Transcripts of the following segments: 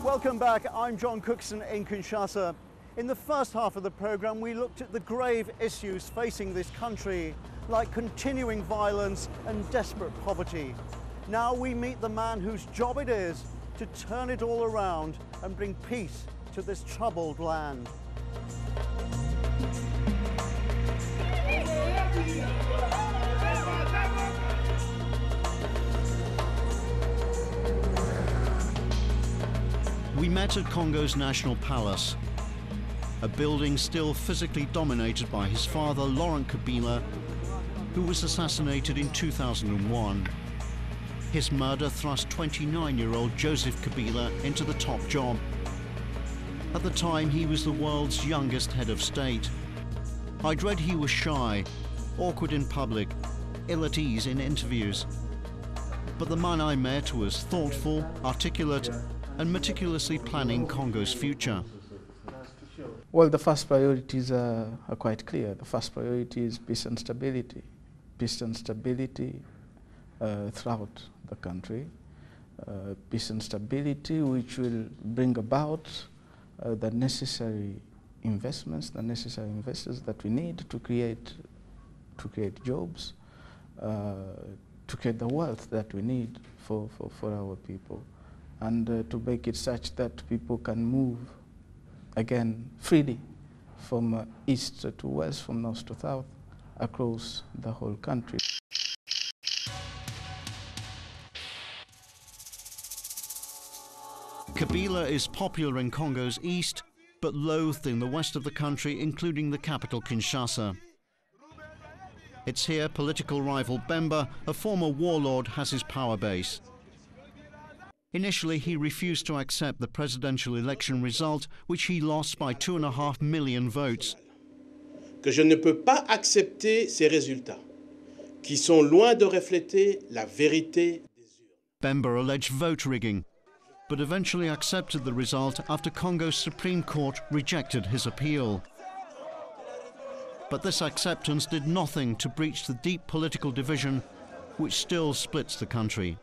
Welcome back. I'm John Cookson in Kinshasa. In the first half of the programme, we looked at the grave issues facing this country, like continuing violence and desperate poverty. Now we meet the man whose job it is to turn it all around and bring peace to this troubled land. We met at Congo's National Palace, a building still physically dominated by his father, Laurent Kabila, who was assassinated in 2001. His murder thrust 29-year-old Joseph Kabila into the top job. At the time, he was the world's youngest head of state. I'd read he was shy, awkward in public, ill at ease in interviews. But the man I met was thoughtful, articulate, and meticulously planning Congo's future. Well, the first priorities are quite clear. The first priority is peace and stability. Peace and stability throughout the country. Peace and stability which will bring about the necessary investments, the necessary investors that we need to create jobs, to create the wealth that we need for our people, and to make it such that people can move again freely from east to west, from north to south, across the whole country. Kabila is popular in Congo's east, but loathed in the west of the country, including the capital, Kinshasa. It's here political rival Bemba, a former warlord, has his power base. Initially, he refused to accept the presidential election result, which he lost by 2.5 million votes. Que je ne peux pas accepter ces résultats, qui sont loin de refléter la vérité des urnes. Bemba alleged vote rigging, but eventually accepted the result after Congo's Supreme Court rejected his appeal. But this acceptance did nothing to breach the deep political division which still splits the country.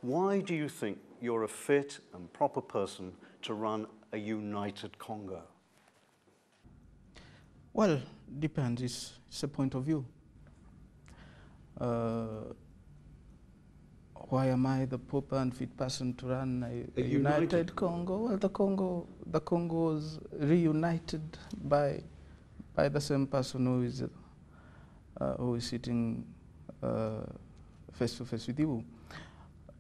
Why do you think you're a fit and proper person to run a united Congo? Well, depends. It's a point of view. Why am I the proper and fit person to run a united Congo? Well, the Congo was reunited by the same person who is sitting face to face with you.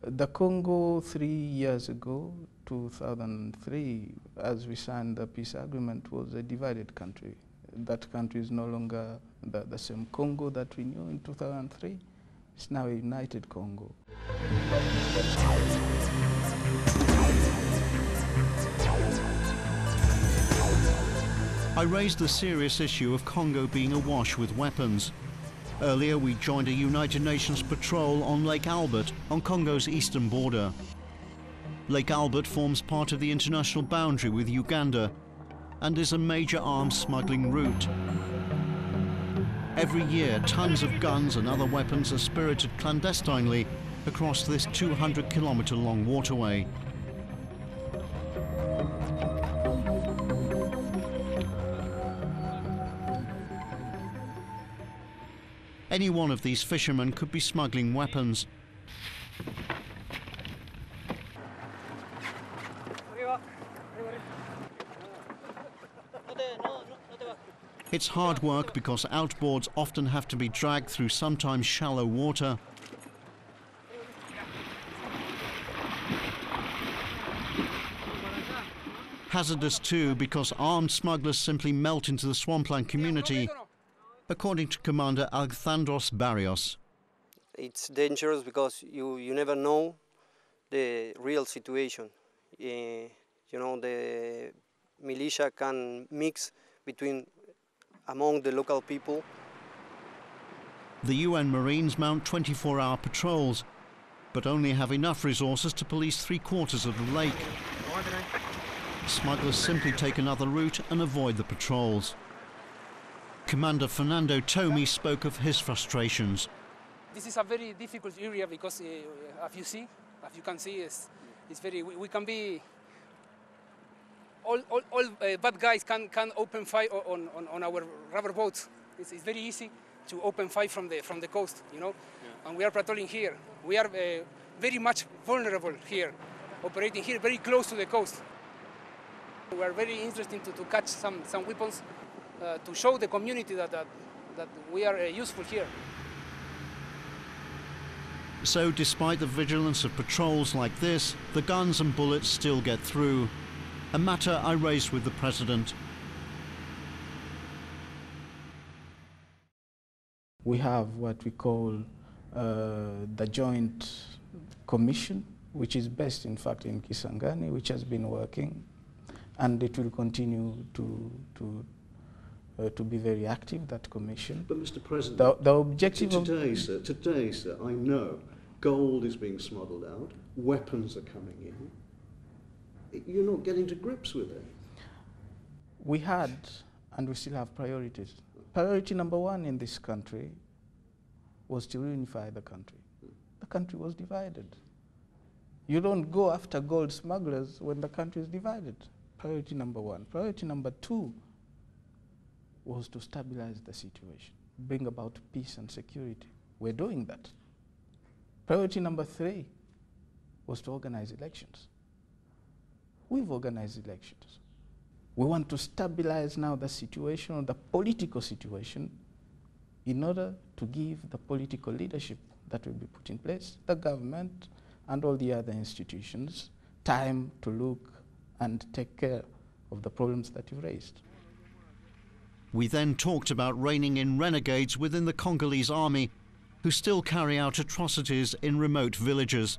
The Congo 3 years ago, 2003, as we signed the peace agreement, was a divided country. That country is no longer the same Congo that we knew in 2003. It's now a united Congo. I raised the serious issue of Congo being awash with weapons. Earlier, we joined a United Nations patrol on Lake Albert on Congo's eastern border. Lake Albert forms part of the international boundary with Uganda and is a major arms smuggling route. Every year, tons of guns and other weapons are spirited clandestinely across this 200-kilometer-long waterway. Any one of these fishermen could be smuggling weapons. It's hard work because outboards often have to be dragged through sometimes shallow water. Hazardous too because armed smugglers simply melt into the swampland community, according to Commander Alexandros Barrios. It's dangerous because you never know the real situation. You know, the militia can mix among the local people. The UN Marines mount 24-hour patrols, but only have enough resources to police 3/4 of the lake. Smugglers simply take another route and avoid the patrols. Commander Fernando Tomi spoke of his frustrations. This is a very difficult area because, as you can see, it's very. We can be all bad guys can open fire on our rubber boats. It's very easy to open fire from the coast, you know. Yeah. And we are patrolling here. We are very much vulnerable here, operating here very close to the coast. We are very interested to catch some weapons to show the community that we are useful here. So despite the vigilance of patrols like this, the guns and bullets still get through, a matter I raised with the President. We have what we call the Joint Commission, which is based in fact in Kisangani, which has been working, and it will continue to be very active, that commission. But Mr. President, the objective today, sir, I know gold is being smuggled out, weapons are coming in. You're not getting to grips with it. We had, and we still have priorities. Priority number one in this country was to reunify the country. The country was divided. You don't go after gold smugglers when the country is divided. Priority number one. Priority number two was to stabilize the situation, bring about peace and security. We're doing that. Priority number three was to organize elections. We've organized elections. We want to stabilize now the situation, the political situation, in order to give the political leadership that will be put in place, the government and all the other institutions, time to look and take care of the problems that you raised. We then talked about reining in renegades within the Congolese army who still carry out atrocities in remote villages.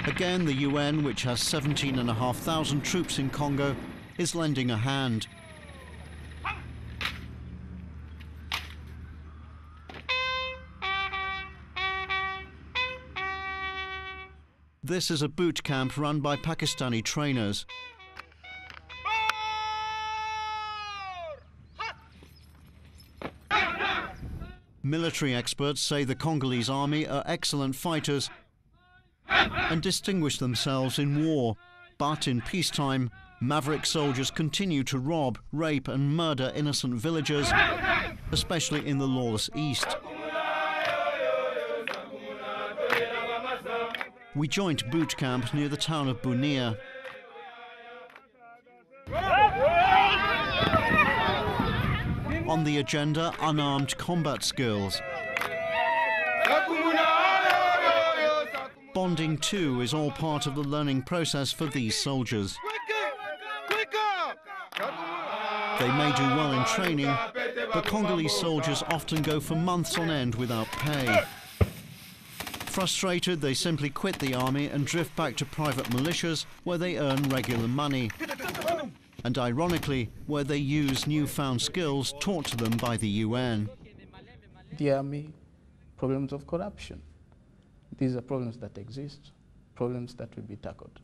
Again, the UN, which has 17,500 troops in Congo, is lending a hand. This is a boot camp run by Pakistani trainers. Military experts say the Congolese army are excellent fighters and distinguish themselves in war, but in peacetime, maverick soldiers continue to rob, rape and murder innocent villagers, especially in the lawless east. We joined boot camp near the town of Bunia. On the agenda, unarmed combat skills. Bonding too is all part of the learning process for these soldiers. They may do well in training, but Congolese soldiers often go for months on end without pay. Frustrated, they simply quit the army and drift back to private militias where they earn regular money. And ironically, where they use newfound skills taught to them by the UN. The army, problems of corruption. These are problems that exist, problems that will be tackled.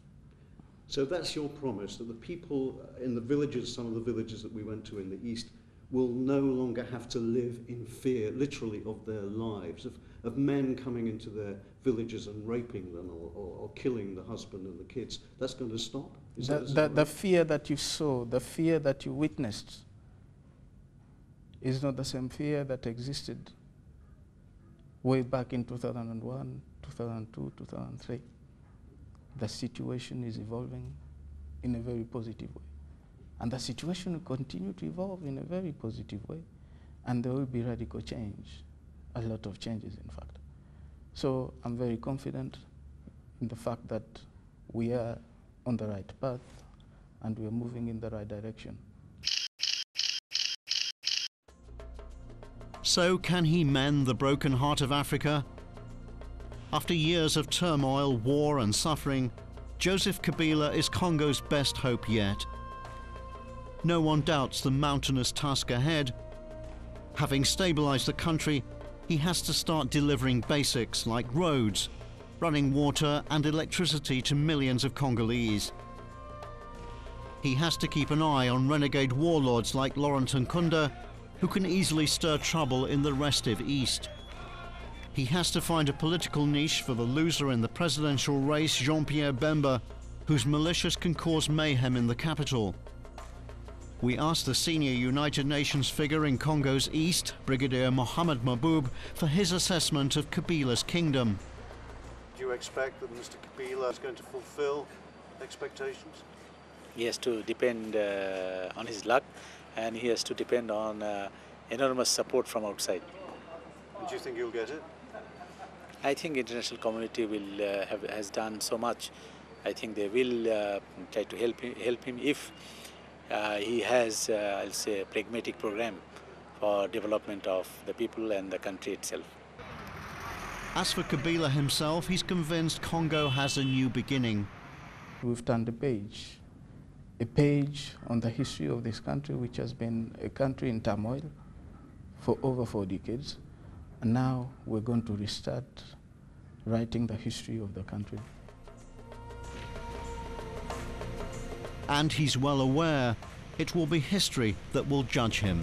So that's your promise, that the people in the villages, some of the villages that we went to in the east, will no longer have to live in fear, literally, of their lives, of men coming into their villages and raping them or killing the husband and the kids. That's going to stop? The fear that you saw, the fear that you witnessed, is not the same fear that existed way back in 2001, 2002, 2003. The situation is evolving in a very positive way. And the situation will continue to evolve in a very positive way. And there will be radical change, a lot of changes, in fact. So I'm very confident in the fact that we are on the right path and we are moving in the right direction. So can he mend the broken heart of Africa? After years of turmoil, war and suffering, Joseph Kabila is Congo's best hope yet. No one doubts the mountainous task ahead. Having stabilized the country, he has to start delivering basics like roads, running water and electricity to millions of Congolese. He has to keep an eye on renegade warlords like Laurent Nkunda who can easily stir trouble in the restive East. He has to find a political niche for the loser in the presidential race, Jean-Pierre Bemba, whose militias can cause mayhem in the capital. We asked the senior United Nations figure in Congo's east, Brigadier Mohamed Maboub, for his assessment of Kabila's kingdom. Do you expect that Mr. Kabila is going to fulfill expectations? He has to depend on his luck, and he has to depend on enormous support from outside. And do you think he'll get it? I think international community will has done so much. I think they will try to help him if he has, I'll say, a pragmatic program for development of the people and the country itself. As for Kabila himself, he's convinced Congo has a new beginning. We've turned a page on the history of this country, which has been a country in turmoil for over 4 decades. And now we're going to restart writing the history of the country. And he's well aware it will be history that will judge him.